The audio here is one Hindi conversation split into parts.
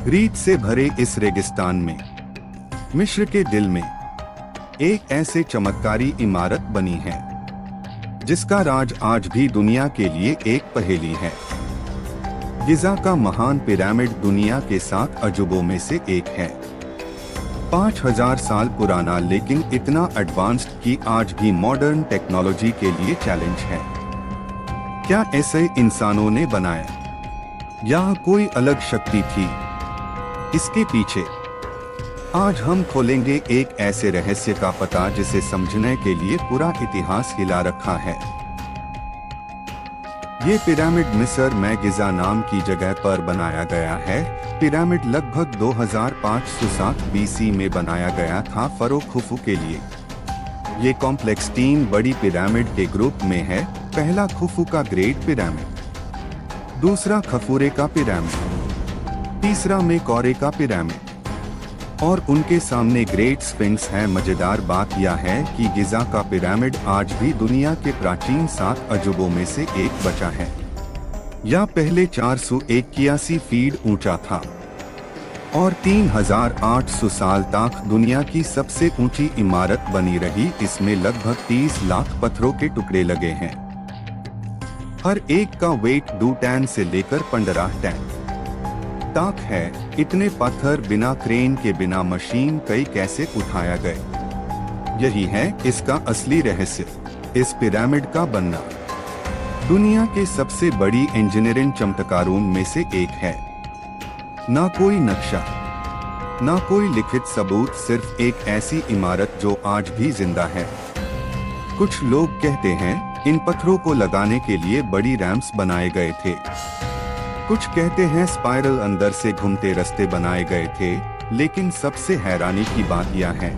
रेत से भरे इस रेगिस्तान में, मिस्र के दिल में, एक ऐसे चमत्कारी इमारत बनी है जिसका राज आज भी दुनिया के लिए एक पहेली है। गिजा का महान पिरामिड दुनिया के 7 अजूबों में से एक है। 5000 साल पुराना, लेकिन इतना एडवांस्ड कि आज भी मॉडर्न टेक्नोलॉजी के लिए चैलेंज है। क्या ऐसे इंसानों ने बनाया या कोई अलग शक्ति थी इसके पीछे? आज हम खोलेंगे एक ऐसे रहस्य का पता जिसे समझने के लिए पूरा इतिहास हिला रखा है। ये पिरामिड मिस्र में गिजा नाम की जगह पर बनाया गया है। पिरामिड लगभग 2507 बीसी में बनाया गया था फरो खुफू के लिए। ये कॉम्प्लेक्स 3 बड़ी पिरामिड के ग्रुप में है। पहला खुफू का ग्रेट पिरामिड, दूसरा खफूरे का पिरामिड, तीसरा में कौरे का पिरामिड और उनके सामने ग्रेट स्फिंक्स है। मजेदार बात यह है कि गिजा का पिरामिड आज भी दुनिया के प्राचीन 7 अजूबों में से एक बचा है। यह पहले 481 फीट ऊंचा था और 3800 साल तक दुनिया की सबसे ऊंची इमारत बनी रही। इसमें लगभग 30 लाख पत्थरों के टुकड़े लगे हैं। हर एक का वेट 2 टन से लेकर 15 टन तक है। इतने पत्थर बिना क्रेन के, बिना मशीन कई कैसे उठाया गए? यही है इसका असली रहस्य, इस पिरामिड का बनना। दुनिया के सबसे बड़ी इंजीनियरिंग चमत्कारों में से एक है। ना कोई नक्शा, ना कोई लिखित सबूत, सिर्फ एक ऐसी इमारत जो आज भी जिंदा है। कुछ लोग कहते हैं इन पत्थरों को लगाने के लिए बड़ी रैंप्स बनाए गए थे। कुछ कहते हैं स्पाइरल अंदर से घूमते रास्ते बनाए गए थे। लेकिन सबसे हैरानी की बात यह है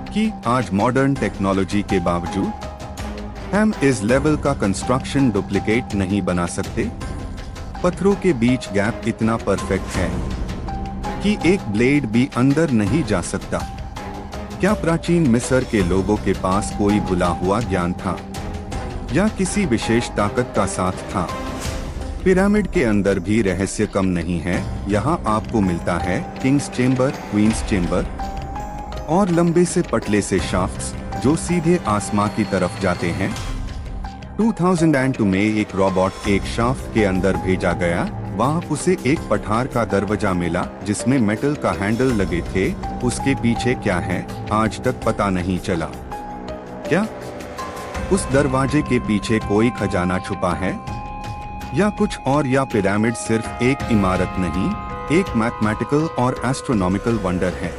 कि आज मॉडर्न टेक्नोलॉजी के बावजूद हम इस लेवल का कंस्ट्रक्शन डुप्लीकेट नहीं बना सकते। पत्थरों के बीच गैप इतना परफेक्ट है कि एक ब्लेड भी अंदर नहीं जा सकता। क्या प्राचीन मिस्र के लोगों के पास कोई भुला हुआ ज्ञान था या किसी विशेष ताकत का साथ था? पिरामिड के अंदर भी रहस्य कम नहीं है। यहाँ आपको मिलता है किंग्स चेम्बर, क्वींस चेम्बर और लंबे से पतले से शाफ्ट्स जो सीधे आसमां की तरफ जाते हैं। 2002 में एक रोबोट एक शाफ्ट के अंदर भेजा गया। वहाँ उसे एक पठार का दरवाजा मिला जिसमें मेटल का हैंडल लगे थे। उसके पीछे क्या है आज तक पता नहीं चला। क्या उस दरवाजे के पीछे कोई खजाना छुपा है या कुछ और? या पिरामिड सिर्फ एक इमारत नहीं, एक मैथमेटिकल और एस्ट्रोनॉमिकल वंडर है।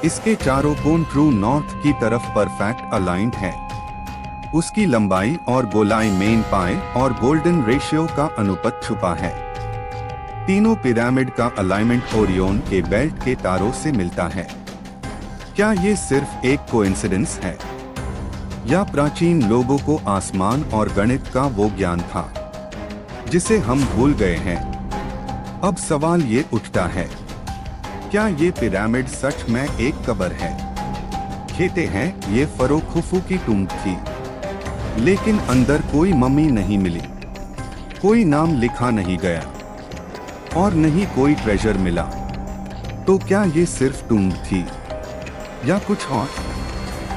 इसके चारों कोण ट्रू नॉर्थ की तरफ परफेक्ट अलाइंड है। उसकी लंबाई और गोलाई मेन पाए और गोल्डन रेशियो का अनुपात छुपा है। तीनों पिरामिड का अलाइनमेंट ओरियन के बेल्ट के तारों से मिलता है। क्या ये सिर्फ एक कोइंसिडेंस है या प्राचीन लोगों को आसमान और गणित का वो ज्ञान था जिसे हम भूल गए हैं? अब सवाल ये उठता है, क्या ये पिरामिड सच में एक कब्र है? कहते हैं ये फरो खुफू की टूम्ब थी, लेकिन अंदर कोई मम्मी नहीं मिली, कोई नाम लिखा नहीं गया और नहीं कोई ट्रेजर मिला। तो क्या ये सिर्फ टूम्ब थी या कुछ और?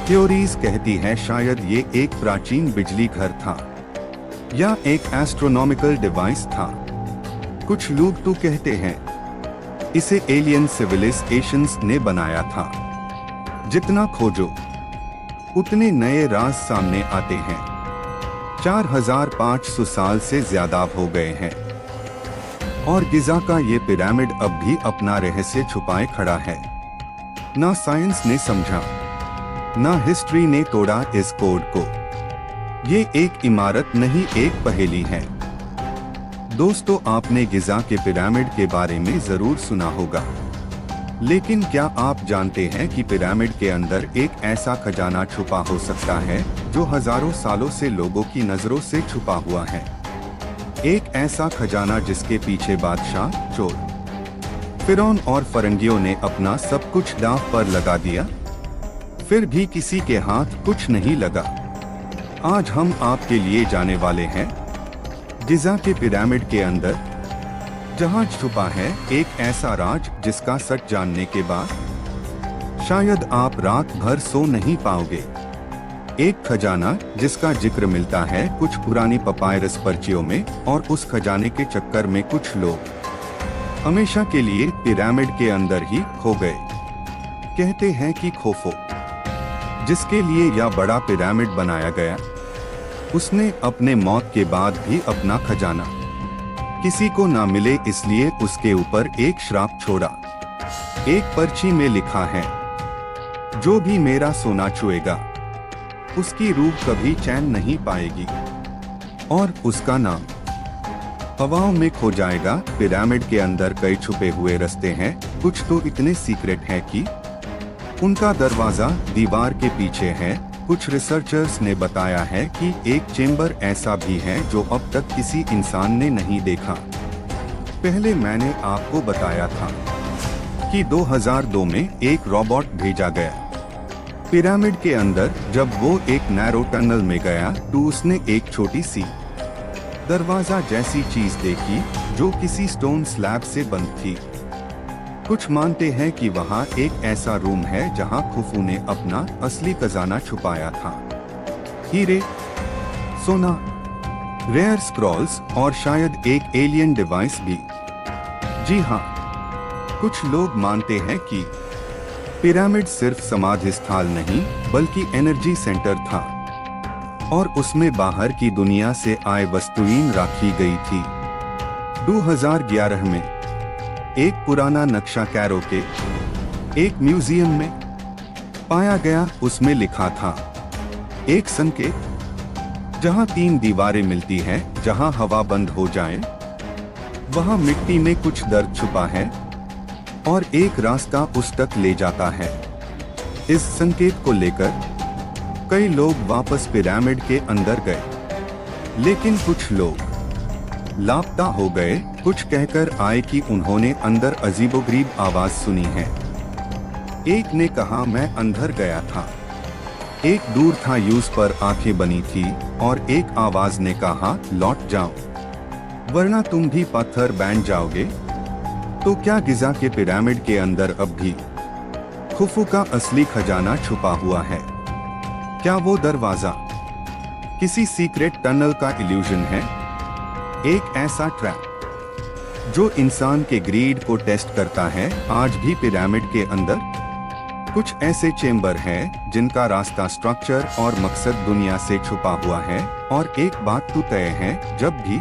थ्योरीज कहती है शायद ये एक प्राचीन बिजली घर था या एक एस्ट्रोनॉमिकल डिवाइस था। कुछ लोग तो कहते हैं इसे एलियन सिविलाइजेशंस ने बनाया था। जितना खोजो उतने नए राज सामने आते हैं। 4500 साल से ज्यादा हो गए हैं और गिजा का ये पिरामिड अब भी अपना रहस्य छुपाए खड़ा है। ना साइंस ने समझा, ना हिस्ट्री ने तोड़ा इस कोड को। ये एक इमारत नहीं, एक पहेली है। दोस्तों, आपने गिजा के पिरामिड के बारे में जरूर सुना होगा, लेकिन क्या आप जानते हैं कि पिरामिड के अंदर एक ऐसा खजाना छुपा हो सकता है जो हजारों सालों से लोगों की नजरों से छुपा हुआ है? एक ऐसा खजाना जिसके पीछे बादशाह, चोर, फिरौन और फरंगियों ने अपना सब कुछ दांव पर लगा दिया, फिर भी किसी के हाथ कुछ नहीं लगा। आज हम आपके लिए जाने वाले हैं गिजा के पिरामिड के अंदर जहां छुपा है एक ऐसा राज जिसका सच जानने के बाद शायद आप रात भर सो नहीं पाओगे। एक खजाना जिसका जिक्र मिलता है कुछ पुरानी पपायरस पर्चियों में, और उस खजाने के चक्कर में कुछ लोग हमेशा के लिए पिरामिड के अंदर ही खो गए। कहते हैं कि खोफो, जिसके लिए यह बड़ा पिरामिड बनाया गया, उसने अपने मौत के बाद भी अपना खजाना किसी को ना मिले इसलिए उसके ऊपर एक श्राप छोड़ा। एक पर्ची में लिखा है, जो भी मेरा सोना छुएगा उसकी रूह कभी चैन नहीं पाएगी और उसका नाम हवाओं में खो जाएगा। पिरामिड के अंदर कई छुपे हुए रास्ते हैं, कुछ तो इतने सीक्रेट हैं कि उनका दरवाजा दीवार के पीछे है। कुछ रिसर्चर्स ने बताया है कि एक चेंबर ऐसा भी है जो अब तक किसी इंसान ने नहीं देखा। पहले मैंने आपको बताया था कि 2002 में एक रोबोट भेजा गया पिरामिड के अंदर। जब वो एक नैरो टनल में गया तो उसने एक छोटी सी दरवाजा जैसी चीज देखी जो किसी स्टोन स्लैब से बंद थी। कुछ मानते हैं कि वहाँ एक ऐसा रूम है जहाँ खुफू ने अपना असली खजाना छुपाया था। हीरे, सोना, रेयर स्क्रॉल्स और शायद एक एलियन डिवाइस भी। जी हाँ, कुछ लोग मानते हैं कि पिरामिड सिर्फ समाधि स्थल नहीं बल्कि एनर्जी सेंटर था और उसमें बाहर की दुनिया से आए वस्तुएं रखी गई थी। 2011 में एक पुराना नक्शा कैरो के एक म्यूजियम में पाया गया। उसमें लिखा था, एक संकेत जहां 3 दीवारें मिलती हैं, जहां हवा बंद हो जाए वहां मिट्टी में कुछ दर्द छुपा है और एक रास्ता उस तक ले जाता है। इस संकेत को लेकर कई लोग वापस पिरामिड के अंदर गए, लेकिन कुछ लोग लापता हो गए। कुछ कहकर आए कि उन्होंने अंदर अजीबोगरीब आवाज सुनी है। एक ने कहा, मैं अंदर गया था। एक दूर था यूज पर आंखें बनी थी और एक आवाज ने कहा, लौट जाओ वरना तुम भी पत्थर बैठ जाओगे। तो क्या गिजा के पिरामिड के अंदर अब भी खुफू का असली खजाना छुपा हुआ है? क्या वो दरवाजा किसी सीक्रेट टनल का इल्यूजन है? एक ऐसा ट्रैप जो इंसान के ग्रीड को टेस्ट करता है। आज भी पिरामिड के अंदर कुछ ऐसे चेंबर हैं जिनका रास्ता, स्ट्रक्चर और मकसद दुनिया से छुपा हुआ है। और एक बात तो तय है, जब भी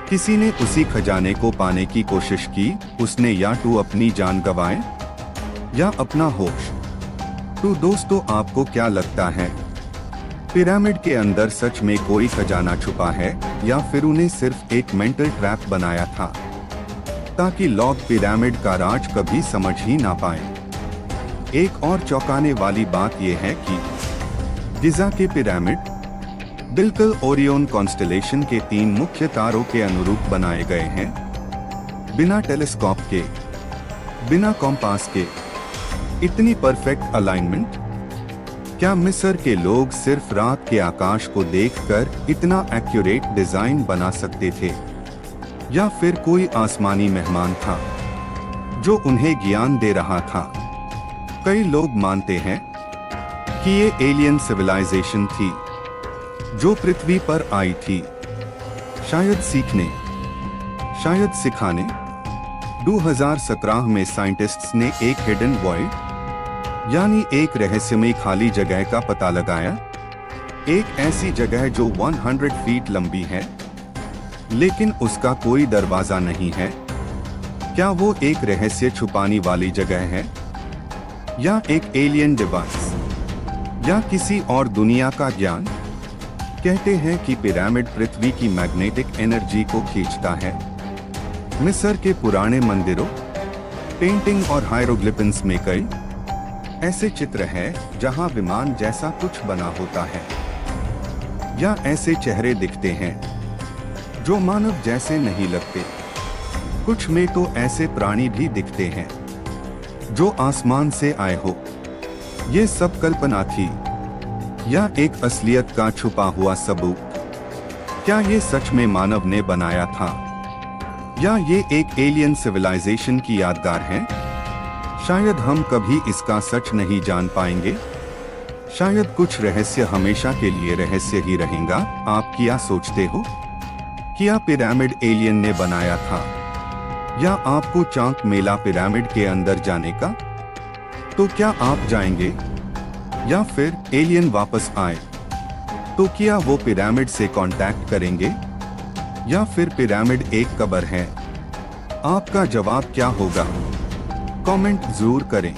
किसी ने उसी खजाने को पाने की कोशिश की, उसने या तो अपनी जान गंवाए या अपना होश। तो दोस्तों, आपको क्या लगता है, पिरामिड के अंदर सच में कोई खजाना छुपा है या फिर उन्हें सिर्फ एक मेंटल ट्रैप बनाया था ताकि लोग पिरामिड का राज कभी समझ ही ना पाए? एक और चौंकाने वाली बात यह है कि गिजा के पिरामिड बिल्कुल ओरियन कॉन्स्टेलेशन के 3 मुख्य तारों के अनुरूप बनाए गए हैं, बिना टेलीस्कोप के, बिना कॉम्पास के। इतनी परफेक्ट अलाइनमेंट। क्या मिस्र के लोग सिर्फ रात के आकाश को देखकर इतना एक्यूरेट डिजाइन बना सकते थे, या फिर कोई आसमानी मेहमान था जो उन्हें ज्ञान दे रहा था? कई लोग मानते हैं कि ये एलियन सिविलाइजेशन थी जो पृथ्वी पर आई थी, शायद सीखने, शायद सिखाने। 2017 में साइंटिस्ट्स ने एक हिडन वॉइड यानी एक रहस्यमय खाली जगह का पता लगाया। एक ऐसी जगह जो 100 फीट लंबी है लेकिन उसका कोई दरवाजा नहीं है। क्या वो एक रहस्य छुपाने वाली जगह है, या एक एलियन डिवाइस, या किसी और दुनिया का ज्ञान? कहते हैं कि पिरामिड पृथ्वी की मैग्नेटिक एनर्जी को खींचता है। मिस्र के पुराने मंदिरों, पेंटिंग और हायरोग्लिफिन्स में कई ऐसे चित्र हैं जहां विमान जैसा कुछ बना होता है, या ऐसे चेहरे दिखते हैं जो मानव जैसे नहीं लगते। कुछ में तो ऐसे प्राणी भी दिखते हैं जो आसमान से आए हो। ये सब कल्पना थी या एक असलियत का छुपा हुआ सबूत? क्या ये सच में मानव ने बनाया था या ये एक एलियन सिविलाइजेशन की यादगार है? शायद हम कभी इसका सच नहीं जान पाएंगे। शायद कुछ रहस्य हमेशा के लिए रहस्य ही रहेगा। आप क्या सोचते हो? क्या पिरामिड एलियन ने बनाया था, या आपको चांक मेला पिरामिड के अंदर जाने का? तो क्या आप जाएंगे, या फिर एलियन वापस आए तो क्या वो पिरामिड से कांटेक्ट करेंगे, या फिर पिरामिड एक कब्र है? आपका जवाब क्या होगा? कमेंट जरूर करें।